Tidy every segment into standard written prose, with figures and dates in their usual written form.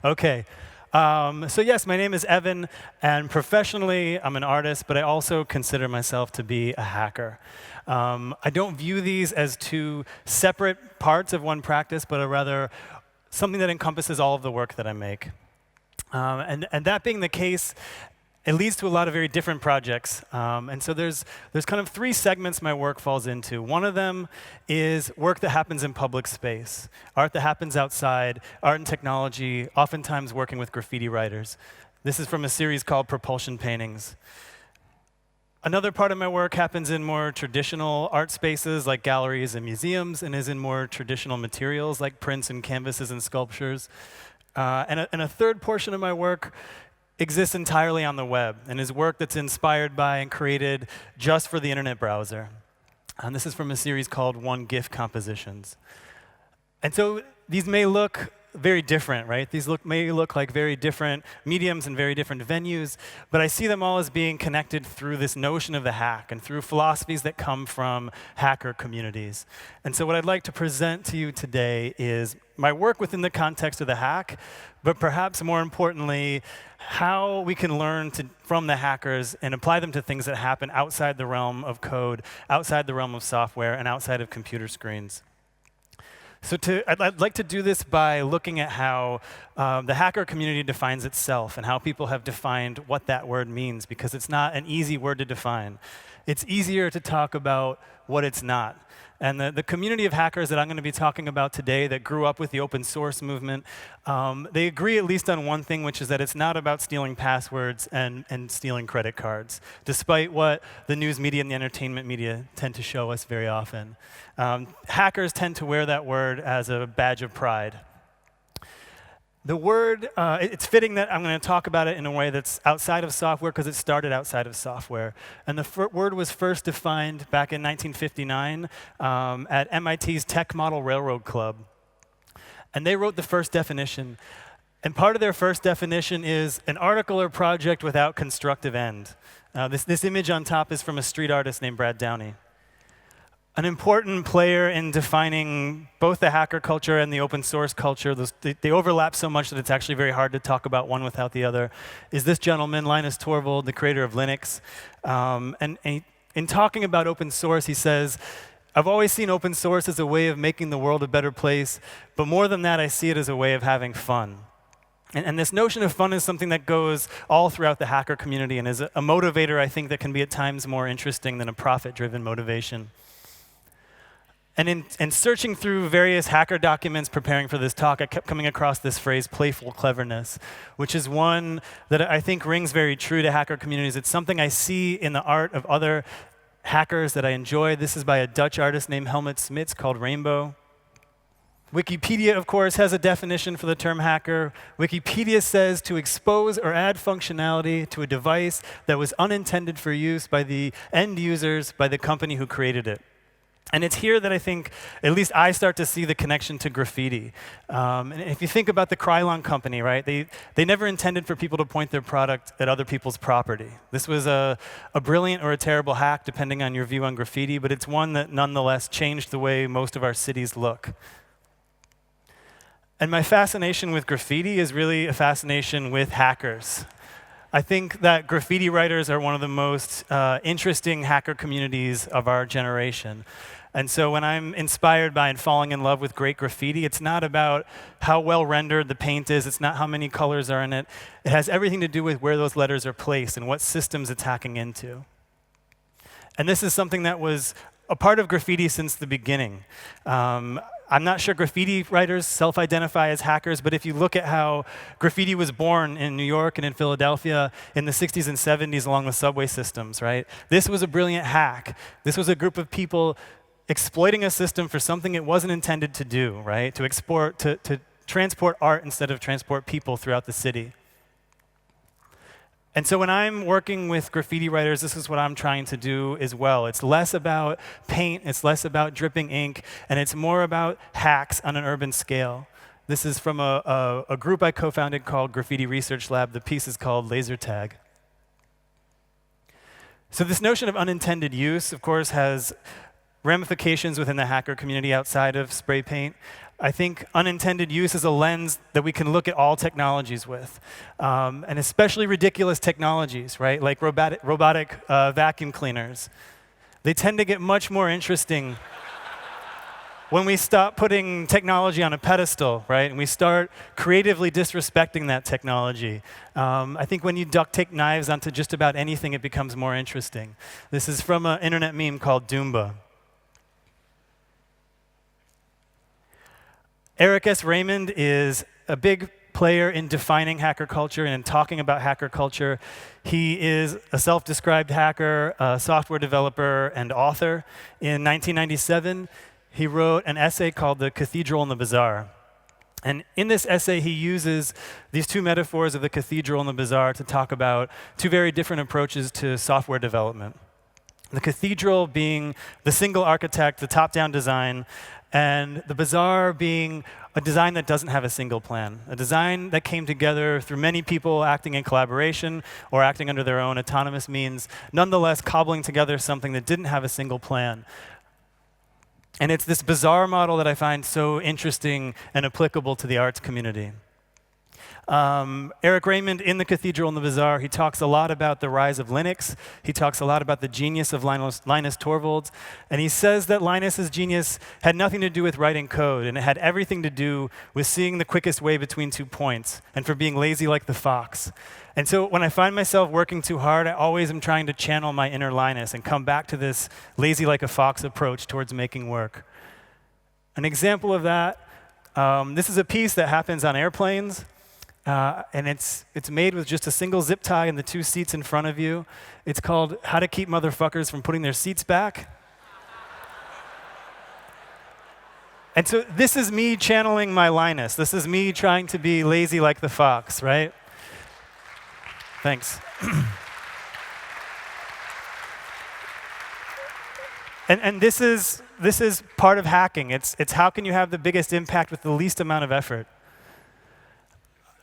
Okay. So yes, my name is Evan, and professionally, I'm an artist, but I also consider myself to be a hacker. I don't view these as two separate parts of one practice, but rather something that encompasses all of the work that I make. And that being the case, it leads to a lot of very different projects. And so there's kind of three segments my work falls into. One of them is work that happens in public space, art that happens outside, art and technology, oftentimes working with graffiti writers. This is from a series called Propulsion Paintings. Another part of my work happens in more traditional art spaces like galleries and museums, and is in more traditional materials like prints and canvases and sculptures. And a third portion of my work exists entirely on the web and is work that's inspired by and created just for the internet browser. And this is from a series called One GIF Compositions. And so these may look very different, right? These may look like very different mediums and very different venues, but I see them all as being connected through this notion of the hack and through philosophies that come from hacker communities. And so what I'd like to present to you today is my work within the context of the hack, but perhaps more importantly, how we can learn from the hackers and apply them to things that happen outside the realm of code, outside the realm of software, and outside of computer screens. So I'd like to do this by looking at how the hacker community defines itself and how people have defined what that word means, because it's not an easy word to define. It's easier to talk about what it's not. And the community of hackers that I'm going to be talking about today that grew up with the open source movement, they agree at least on one thing, which is that it's not about stealing passwords and stealing credit cards, despite what the news media and the entertainment media tend to show us very often. Hackers tend to wear that word as a badge of pride. The word, it's fitting that I'm going to talk about it in a way that's outside of software because it started outside of software. And the word was first defined back in 1959 at MIT's Tech Model Railroad Club. And they wrote the first definition. And part of their first definition is an article or project without constructive end. This image on top is from a street artist named Brad Downey. An important player in defining both the hacker culture and the open source culture, they overlap so much that it's actually very hard to talk about one without the other, is this gentleman, Linus Torvald, the creator of Linux. And in talking about open source, he says, I've always seen open source as a way of making the world a better place, but more than that, I see it as a way of having fun. And this notion of fun is something that goes all throughout the hacker community and is a motivator, I think, that can be at times more interesting than a profit-driven motivation. And in searching through various hacker documents preparing for this talk, I kept coming across this phrase, playful cleverness, which is one that I think rings very true to hacker communities. It's something I see in the art of other hackers that I enjoy. This is by a Dutch artist named Helmut Smits called Rainbow. Wikipedia, of course, has a definition for the term hacker. Wikipedia says to expose or add functionality to a device that was unintended for use by the end users by the company who created it. And it's here that I think, at least I start to see the connection to graffiti. And if you think about the Krylon company, right, they never intended for people to point their product at other people's property. This was a brilliant or a terrible hack, depending on your view on graffiti, but it's one that nonetheless changed the way most of our cities look. And my fascination with graffiti is really a fascination with hackers. I think that graffiti writers are one of the most interesting hacker communities of our generation. And so when I'm inspired by and falling in love with great graffiti, it's not about how well rendered the paint is, it's not how many colors are in it. It has everything to do with where those letters are placed and what systems it's hacking into. And this is something that was a part of graffiti since the beginning. I'm not sure graffiti writers self-identify as hackers, but if you look at how graffiti was born in New York and in Philadelphia in the 60s and 70s along the subway systems, right? This was a brilliant hack. This was a group of people exploiting a system for something it wasn't intended to do, right? To transport art instead of transport people throughout the city. And so when I'm working with graffiti writers, this is what I'm trying to do as well. It's less about paint, it's less about dripping ink, and it's more about hacks on an urban scale. This is from a group I co-founded called Graffiti Research Lab. The piece is called Laser Tag. So this notion of unintended use, of course, has ramifications within the hacker community outside of spray paint. I think unintended use is a lens that we can look at all technologies with, and especially ridiculous technologies, right? Like robotic vacuum cleaners. They tend to get much more interesting when we stop putting technology on a pedestal, right? And we start creatively disrespecting that technology. I think when you duct tape knives onto just about anything, it becomes more interesting. This is from an internet meme called Doomba. Eric S. Raymond is a big player in defining hacker culture and in talking about hacker culture. He is a self-described hacker, a software developer, and author. In 1997, he wrote an essay called The Cathedral and the Bazaar. And in this essay, he uses these two metaphors of the cathedral and the bazaar to talk about two very different approaches to software development. The cathedral being the single architect, the top-down design, and the bazaar being a design that doesn't have a single plan, a design that came together through many people acting in collaboration or acting under their own autonomous means, nonetheless cobbling together something that didn't have a single plan. And it's this bazaar model that I find so interesting and applicable to the arts community. Eric Raymond, in The Cathedral and the Bazaar, he talks a lot about the rise of Linux. He talks a lot about the genius of Linus Torvalds. And he says that Linus's genius had nothing to do with writing code, and it had everything to do with seeing the quickest way between 2 points, and for being lazy like the fox. And so when I find myself working too hard, I always am trying to channel my inner Linus and come back to this lazy like a fox approach towards making work. An example of that, this is a piece that happens on airplanes. And it's made with just a single zip tie and the 2 seats in front of you. It's called How to Keep Motherfuckers from Putting Their Seats Back. And so this is me channeling my Linus. This is me trying to be lazy like the fox, right? Thanks. And this is part of hacking. It's how can you have the biggest impact with the least amount of effort.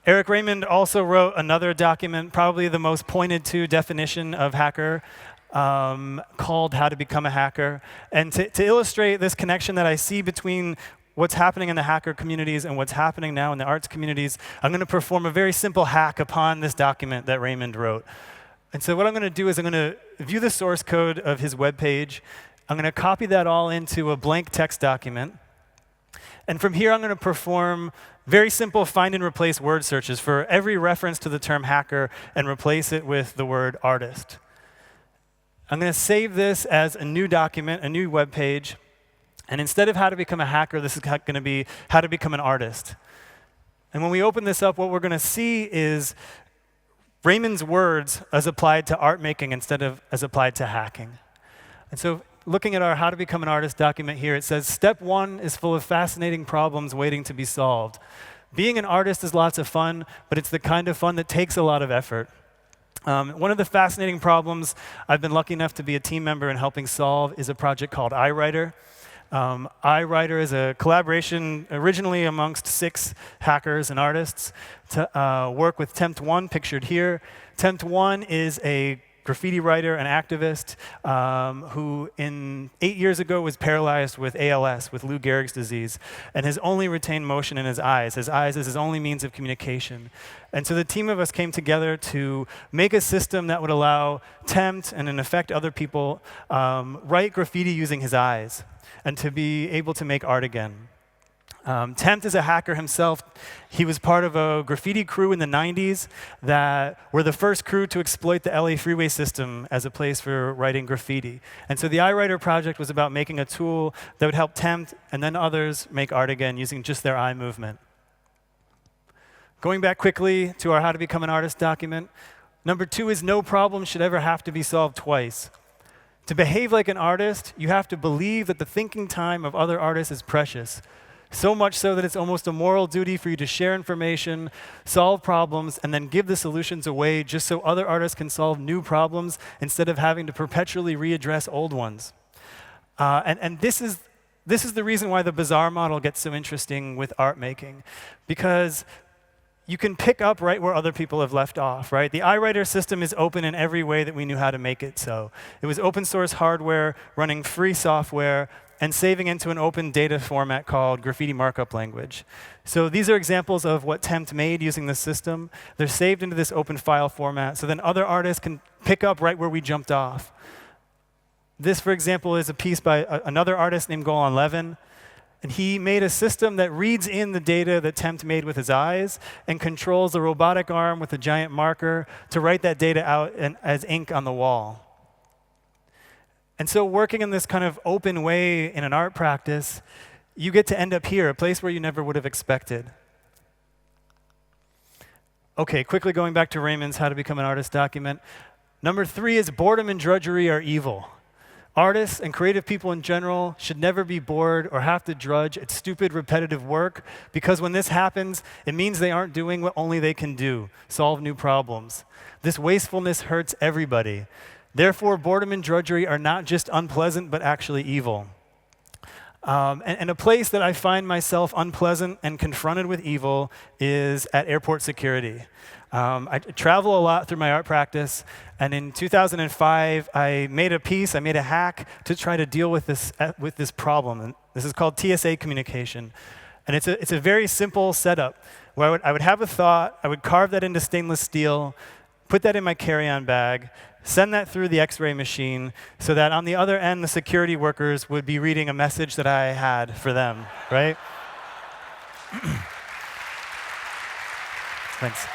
Eric Raymond also wrote another document, probably the most pointed to definition of hacker, called How to Become a Hacker. And to illustrate this connection that I see between what's happening in the hacker communities and what's happening now in the arts communities, I'm going to perform a very simple hack upon this document that Raymond wrote. And so what I'm going to do is I'm going to view the source code of his web page. I'm going to copy that all into a blank text document. And from here, I'm going to perform very simple find and replace word searches for every reference to the term hacker and replace it with the word artist. I'm going to save this as a new document, a new web page. And instead of how to become a hacker, this is going to be how to become an artist. And when we open this up, what we're going to see is Raymond's words as applied to art making instead of as applied to hacking. And so looking at our How to Become an Artist document here, it says, Step 1 is full of fascinating problems waiting to be solved. Being an artist is lots of fun, but it's the kind of fun that takes a lot of effort. One of the fascinating problems I've been lucky enough to be a team member in helping solve is a project called iWriter. iWriter is a collaboration originally amongst 6 hackers and artists to work with Tempt 1, pictured here. Tempt 1 is a graffiti writer and activist who 8 years ago was paralyzed with ALS, with Lou Gehrig's disease, and has only retained motion in his eyes. His eyes is his only means of communication. And so the team of us came together to make a system that would allow Tempt, and in effect other people, write graffiti using his eyes, and to be able to make art again. Tempt is a hacker himself. He was part of a graffiti crew in the 90s that were the first crew to exploit the LA freeway system as a place for writing graffiti. And so the iWriter project was about making a tool that would help Tempt and then others make art again using just their eye movement. Going back quickly to our How to Become an Artist document, number 2 is no problem should ever have to be solved twice. To behave like an artist, you have to believe that the thinking time of other artists is precious. So much so that it's almost a moral duty for you to share information, solve problems, and then give the solutions away just so other artists can solve new problems instead of having to perpetually readdress old ones. And this is the reason why the bazaar model gets so interesting with art making. Because you can pick up right where other people have left off, right? The iWriter system is open in every way that we knew how to make it so. It was open source hardware running free software and saving into an open data format called graffiti markup language. So these are examples of what Tempt made using this system. They're saved into this open file format, so then other artists can pick up right where we jumped off. This, for example, is a piece by another artist named Golan Levin. And he made a system that reads in the data that Tempt made with his eyes and controls a robotic arm with a giant marker to write that data out as ink on the wall. And so working in this kind of open way in an art practice, you get to end up here, a place where you never would have expected. OK, quickly going back to Raymond's How to Become an Artist document. Number 3 is boredom and drudgery are evil. Artists and creative people in general should never be bored or have to drudge at stupid, repetitive work, because when this happens, it means they aren't doing what only they can do, solve new problems. This wastefulness hurts everybody. Therefore, boredom and drudgery are not just unpleasant, but actually evil. And a place that I find myself unpleasant and confronted with evil is at airport security. I travel a lot through my art practice, and in 2005, I made a hack to try to deal with this problem. And this is called Tsa Communication. And it's a very simple setup where I would have a thought, I would carve that into stainless steel, put that in my carry-on bag, send that through the X-ray machine so that on the other end, the security workers would be reading a message that I had for them, right? Thanks.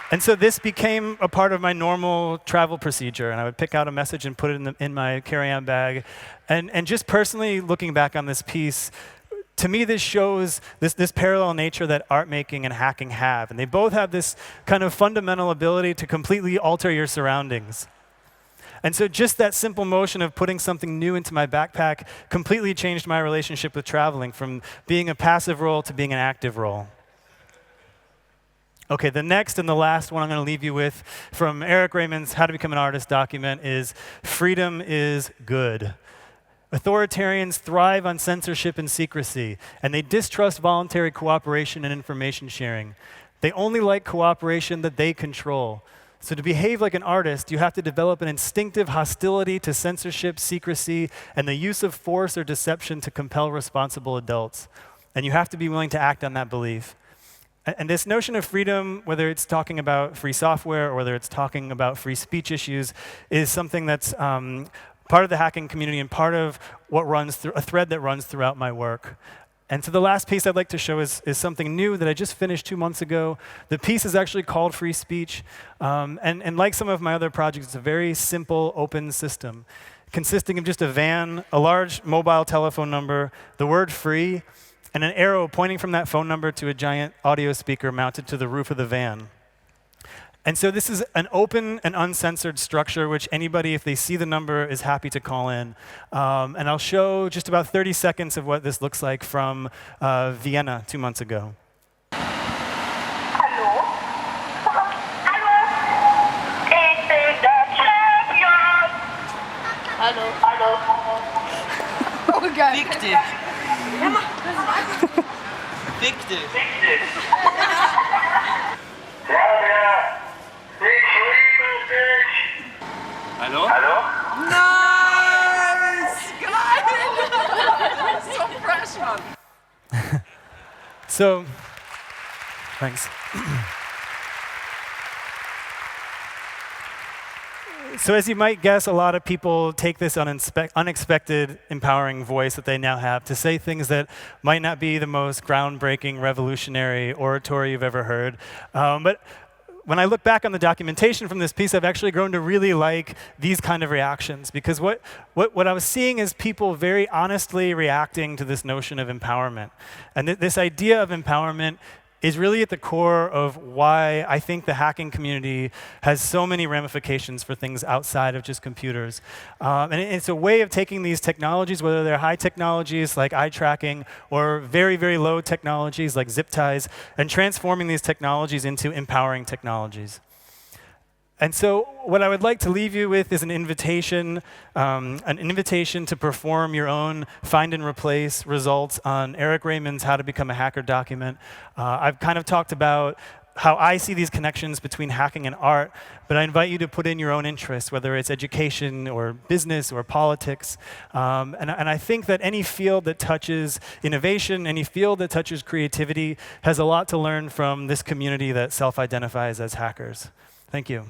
And so this became a part of my normal travel procedure, and I would pick out a message and put it in my carry-on bag. And just personally looking back on this piece, to me this shows this parallel nature that art making and hacking have. And they both have this kind of fundamental ability to completely alter your surroundings. And so just that simple motion of putting something new into my backpack completely changed my relationship with traveling, from being a passive role to being an active role. OK, the next and the last one I'm going to leave you with from Eric Raymond's How to Become an Artist document is freedom is good. Authoritarians thrive on censorship and secrecy, and they distrust voluntary cooperation and information sharing. They only like cooperation that they control. So to behave like an artist, you have to develop an instinctive hostility to censorship, secrecy, and the use of force or deception to compel responsible adults. And you have to be willing to act on that belief. And this notion of freedom, whether it's talking about free software or whether it's talking about free speech issues, is something that's part of the hacking community and part of what runs through a thread that runs throughout my work. And so the last piece I'd like to show is something new that I just finished 2 months ago. The piece is actually called Free Speech. And like some of my other projects, it's a very simple, open system consisting of just a van, a large mobile telephone number, the word free, and an arrow pointing from that phone number to a giant audio speaker mounted to the roof of the van. And so this is an open and uncensored structure, which anybody, if they see the number, is happy to call in. And I'll show just about 30 seconds of what this looks like from Vienna 2 months ago. Hello? Hello? It is the champion! Hello? Hello? Oh, God. Fick dich! Fick dich! Hallo? Hallo? Nice! Geil! So fresh, man. So, thanks. So as you might guess, a lot of people take this unexpected, empowering voice that they now have to say things that might not be the most groundbreaking, revolutionary oratory you've ever heard. But when I look back on the documentation from this piece, I've actually grown to really like these kind of reactions, because what I was seeing is people very honestly reacting to this notion of empowerment. And this idea of empowerment is really at the core of why I think the hacking community has so many ramifications for things outside of just computers. And it's a way of taking these technologies, whether they're high technologies like eye tracking or very, very low technologies like zip ties, and transforming these technologies into empowering technologies. And so what I would like to leave you with is an invitation to perform your own find and replace results on Eric Raymond's How to Become a Hacker document. I've kind of talked about how I see these connections between hacking and art, but I invite you to put in your own interests, whether it's education or business or politics. And I think that any field that touches innovation, any field that touches creativity, has a lot to learn from this community that self-identifies as hackers. Thank you.